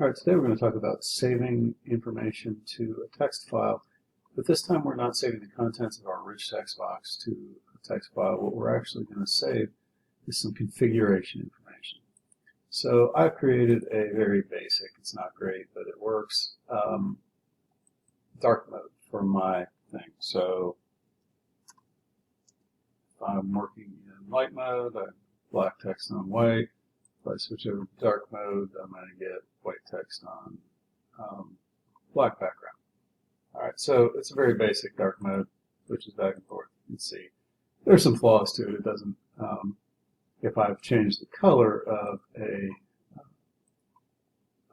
All right, today we're going to talk about saving information to a text file, but this time we're not saving the contents of our rich text box to a text file. What we're actually going to save is some configuration information. So I've created a very basic, it's not great, but it works, dark mode for my thing. So if I'm working in light mode, I have black text on white. If I switch over to dark mode, I'm going to get white text on black background. All right, so it's a very basic dark mode, switches back and forth. You can see there's some flaws to it. It doesn't. If I've changed the color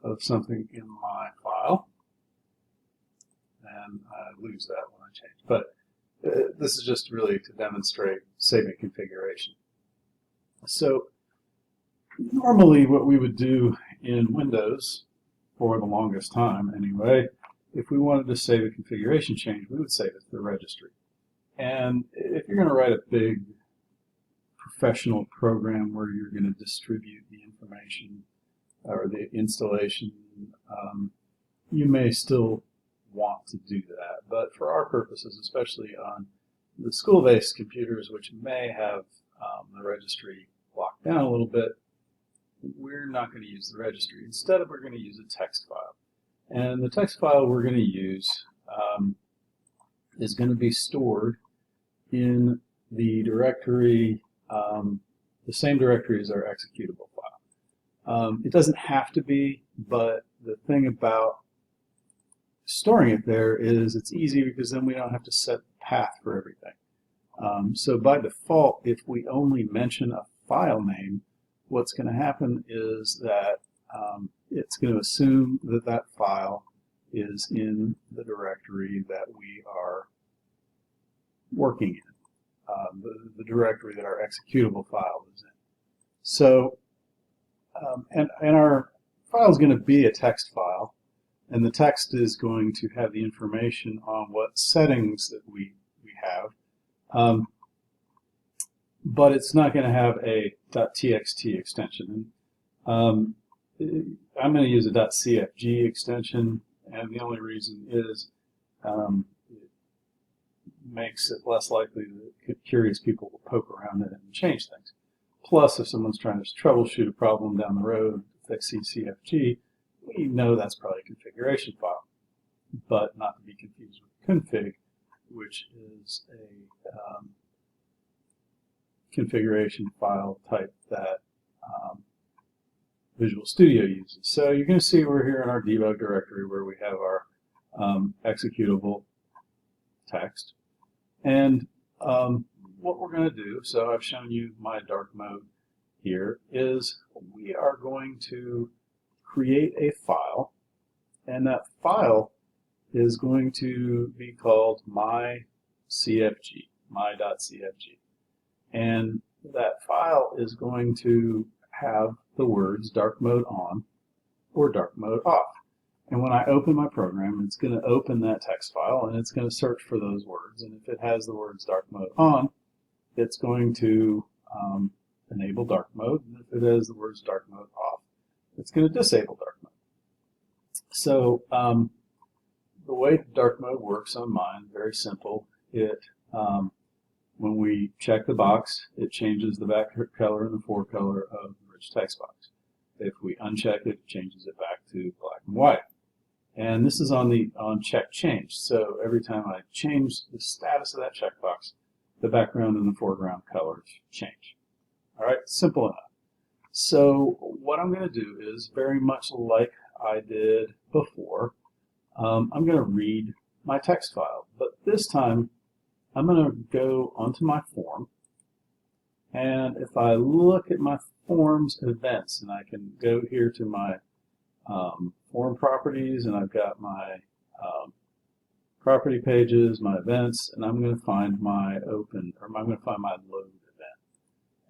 of something in my file, and I lose that when I change. But this is just really to demonstrate saving configuration. So normally what we would do in Windows, for the longest time anyway, if we wanted to save a configuration change, we would save it to the registry. And if you're going to write a big professional program where you're going to distribute the information or the installation, you may still want to do that. But for our purposes, especially on the school-based computers, which may have the registry locked down a little bit, we're not going to use the registry. Instead, we're going to use a text file. And the text file we're going to use is going to be stored in the directory, the same directory as our executable file. It doesn't have to be, but the thing about storing it there is it's easy because then we don't have to set the path for everything. So by default, if we only mention a file name, what's going to happen is that it's going to assume that that file is in the directory that we are working in, the directory that our executable file is in. So, and our file is going to be a text file, and the text is going to have the information on what settings that we have. But it's not going to have a .txt extension. I'm going to use a .cfg extension, and the only reason is it makes it less likely that curious people will poke around it and change things. Plus, if someone's trying to troubleshoot a problem down the road, if they see CFG, we know that's probably a configuration file, but not to be confused with config, which is a configuration file type that Visual Studio uses. So you're going to see we're here in our debug directory where we have our executable text. And what we're going to do, so I've shown you my dark mode here, is we are going to create a file, and that file is going to be called my.cfg. And that file is going to have the words dark mode on or dark mode off. And when I open my program, it's going to open that text file and it's going to search for those words. And if it has the words dark mode on, it's going to enable dark mode. And if it has the words dark mode off, it's going to disable dark mode. So the way dark mode works on mine, very simple. When we check the box, it changes the back color and the fore color of the rich text box. If we uncheck it, it changes it back to black and white. And this is on check change. So every time I change the status of that checkbox, the background and the foreground colors change. All right, simple enough. So what I'm going to do is very much like I did before. I'm going to read my text file, but this time I'm going to go onto my form, and if I look at my form's events, and I can go here to my form properties, and I've got my property pages, my events, and I'm going to find my I'm going to find my load event.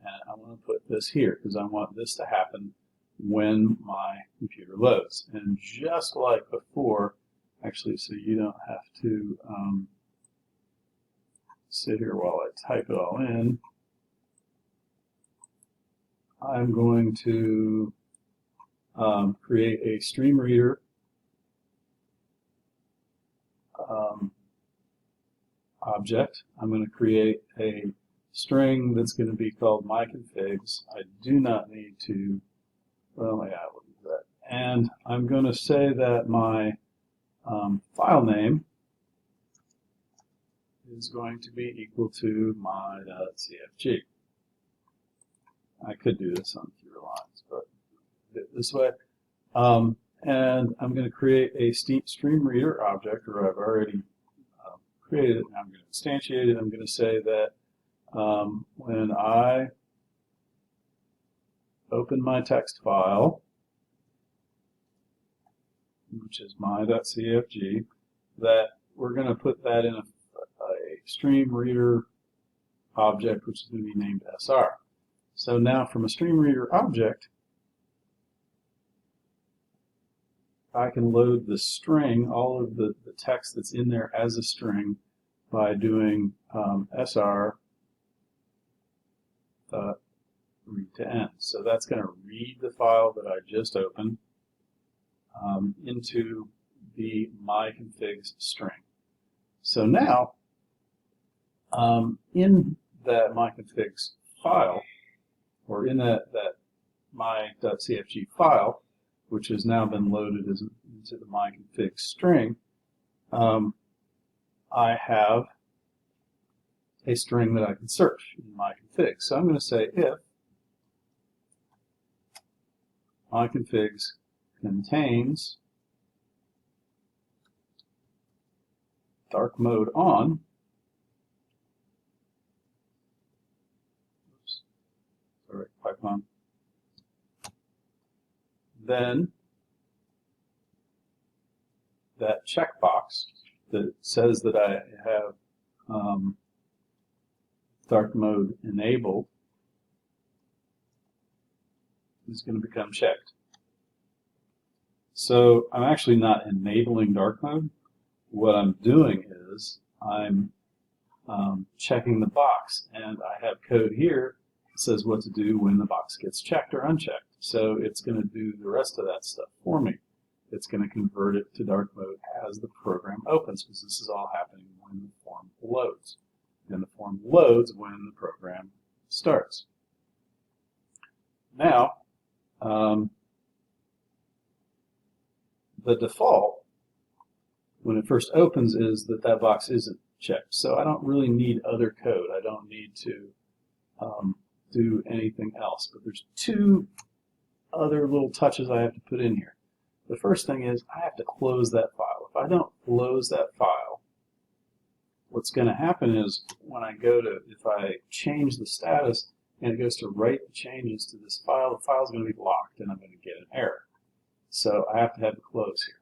And I want to put this here because I want this to happen when my computer loads. And just like before, actually, so you don't have to sit here while I type it all in, I'm going to create a stream reader object. I'm going to create a string that's going to be called myconfigs. I do not need to, well, yeah, we'll do that. And I'm going to say that my file name is going to be equal to my.cfg. I could do this on fewer lines, but this way. And I'm going to create a stream reader object, or I've already created it, and I'm going to instantiate it. I'm going to say that when I open my text file, which is my.cfg, that we're going to put that in a stream reader object, which is going to be named SR. So now from a stream reader object, I can load the string, all of the text that's in there as a string, by doing SR read to end. So that's going to read the file that I just opened into the myconfigs string. So now, in that myconfigs file, or in that my.cfg file, which has now been loaded into the myconfig string, I have a string that I can search in myconfig. So I'm going to say if myconfigs contains dark mode on, oops, sorry, Python, then that checkbox that says that I have dark mode enabled is going to become checked. So I'm actually not enabling dark mode. What I'm doing is I'm checking the box, and I have code here that says what to do when the box gets checked or unchecked. So it's going to do the rest of that stuff for me. It's going to convert it to dark mode as the program opens, because this is all happening when the form loads. And the form loads when the program starts. Now, the default, when it first opens, is that that box isn't checked. So I don't really need other code. I don't need to do anything else. But there's two other little touches I have to put in here. The first thing is I have to close that file. If I don't close that file, what's going to happen is when I go to, if I change the status and it goes to write the changes to this file, the file is going to be locked and I'm going to get an error. So I have to have the close here.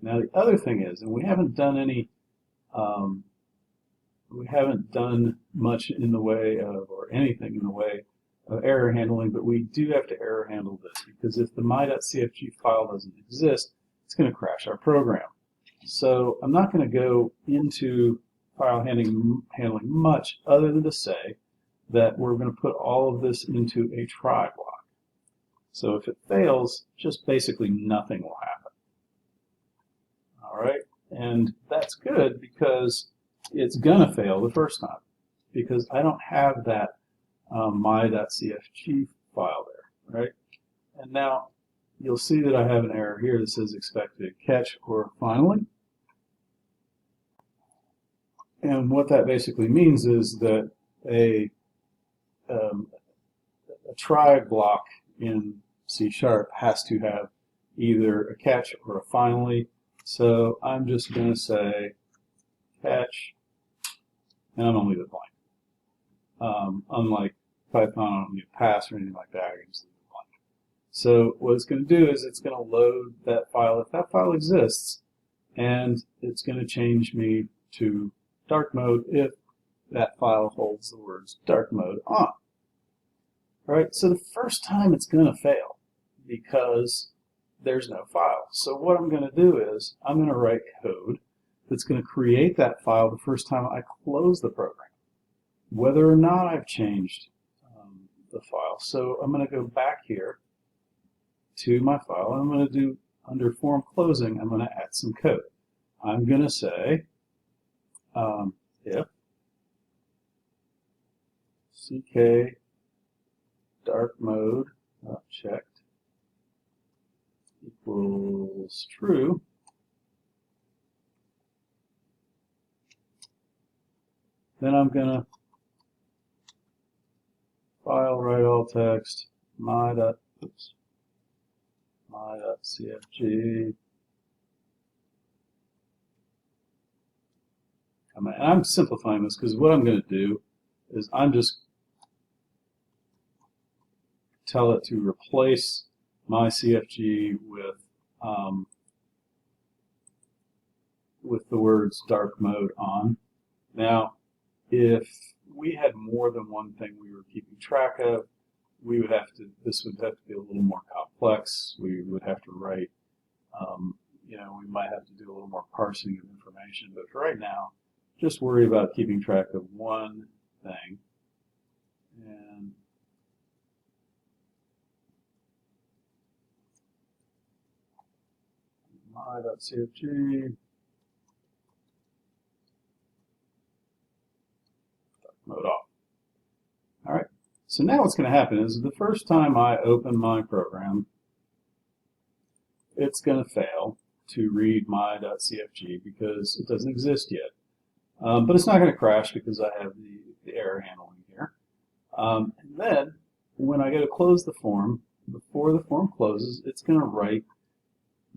Now the other thing is, and we haven't done much in the way of, or anything in the way of error handling, but we do have to error handle this, because if the my.cfg file doesn't exist, it's going to crash our program. So I'm not going to go into file handling much other than to say that we're going to put all of this into a try block. So if it fails, just basically nothing will happen. All right, and that's good because it's going to fail the first time, because I don't have that my.cfg file there, right? And now you'll see that I have an error here that says expected catch or finally. And what that basically means is that a try block in C# has to have either a catch or a finally. So I'm just going to say catch, and I'm going to leave it blank. Unlike Python, I don't need a pass or anything like that. I can just leave it blank. So what it's going to do is it's going to load that file if that file exists, and it's going to change me to dark mode if that file holds the words dark mode on. All right, so the first time it's going to fail because there's no file. So what I'm going to do is I'm going to write code that's going to create that file the first time I close the program, whether or not I've changed the file. So I'm going to go back here to my file. I'm going to do, under form closing, I'm going to add some code. I'm going to say if ck dark mode checked equals true, then I'm going to file write all text my.cfg. And I'm simplifying this because what I'm going to do is I'm just tell it to replace my CFG with the words dark mode on. Now, if we had more than one thing we were keeping track of, this would have to be a little more complex. We would have to write, we might have to do a little more parsing of information. But for right now, just worry about keeping track of one thing. And my.cfg dark mode off. All right. So now what's going to happen is the first time I open my program, it's going to fail to read my.cfg because it doesn't exist yet. But it's not going to crash because I have the error handling here. And then when I go to close the form, before the form closes, it's going to write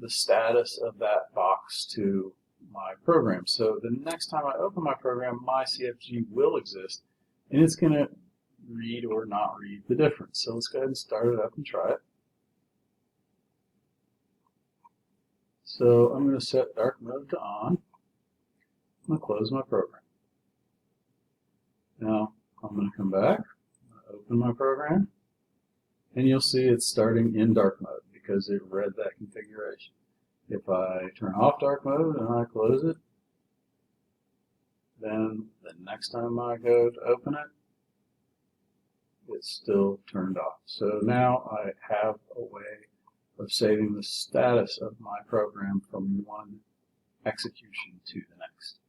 the status of that box to my program. So the next time I open my program, my CFG will exist, and it's going to read or not read the difference. So let's go ahead and start it up and try it. So I'm going to set dark mode to on. I'm going to close my program. Now I'm going to come back, open my program, and you'll see it's starting in dark mode because it read that configuration. If I turn off dark mode and I close it, then the next time I go to open it, it's still turned off. So now I have a way of saving the status of my program from one execution to the next.